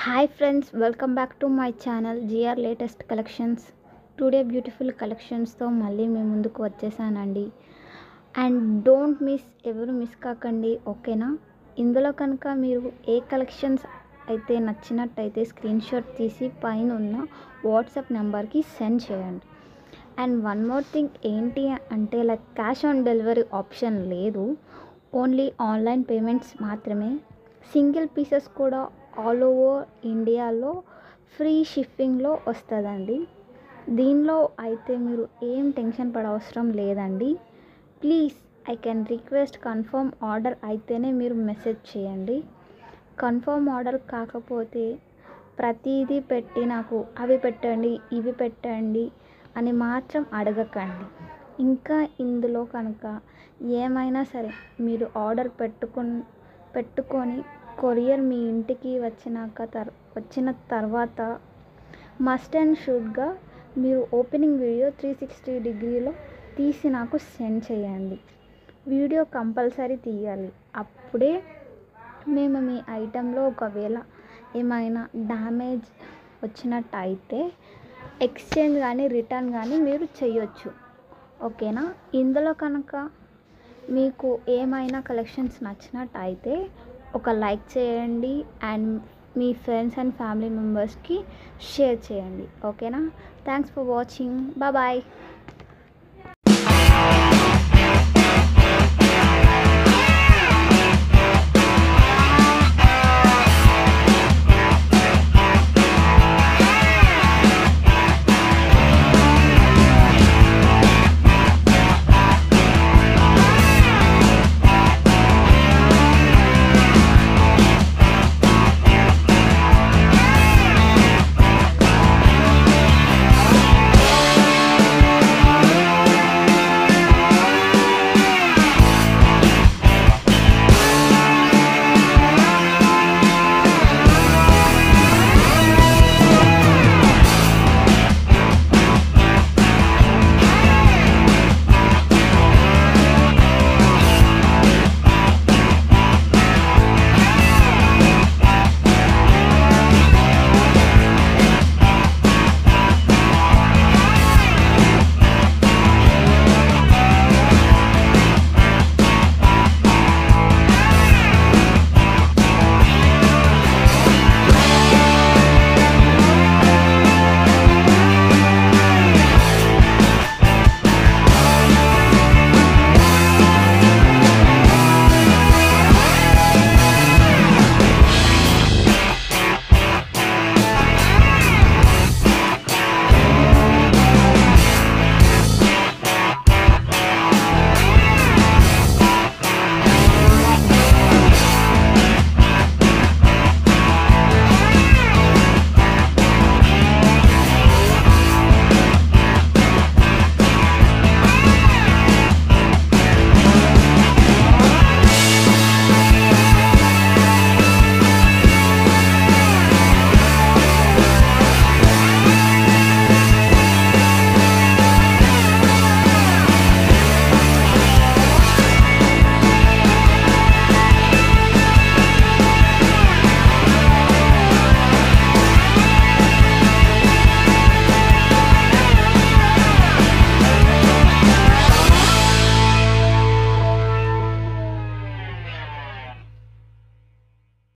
Hi friends, welcome back to my channel GR latest collections. Today beautiful కలెక్షన్స్తో మళ్ళీ మీ ముందుకు వచ్చేసానండి. అండ్ డోంట్ ఎవరు మిస్ కాకండి, ఓకేనా? ఇందులో కనుక మీరు ఏ కలెక్షన్స్ అయితే నచ్చినట్టయితే స్క్రీన్ షాట్ తీసి పైన ఉన్న వాట్సాప్ నెంబర్కి సెండ్ చేయండి. అండ్ వన్ మోర్ థింగ్ ఏంటి అంటే, like cash on delivery option లేదు, ఓన్లీ ఆన్లైన్ పేమెంట్స్ మాత్రమే. సింగిల్ పీసెస్ కూడా ఆల్ ఓవర్ ఇండియాలో ఫ్రీ షిప్పింగ్లో వస్తుందండి. దీనిలో అయితే మీరు ఏం టెన్షన్ పడవసరం లేదండి. Please I can request confirm order అయితేనే మీరు మెసేజ్ చేయండి. కన్ఫర్మ్ ఆర్డర్ కాకపోతే ప్రతిదీ పెట్టి నాకు అవి పెట్టండి ఇవి పెట్టండి అని మాత్రం అడగకండి. ఇంకా ఇందులో కనుక ఏమైనా సరే మీరు ఆర్డర్ పెట్టుకొని కొరియర్ మీ ఇంటికి వచ్చిన తర్వాత మస్ట్ అండ్ షుడ్గా మీరు ఓపెనింగ్ వీడియో 360 డిగ్రీలో తీసి నాకు సెండ్ చేయండి. వీడియో కంపల్సరీ తీయాలి. అప్పుడే మేము మీ ఐటెంలో ఒకవేళ ఏమైనా డ్యామేజ్ వచ్చినట్టయితే ఎక్స్చేంజ్ కానీ రిటర్న్ కానీ మీరు చేయొచ్చు, ఓకేనా? ఇందులో కనుక మీకు ఏమైనా కలెక్షన్స్ నచ్చినట్టయితే ఒక లైక్ చేయండి and me friends and family మెంబర్స్కి షేర్ చేయండి, ఓకేనా? Thanks for watching. బాయ్.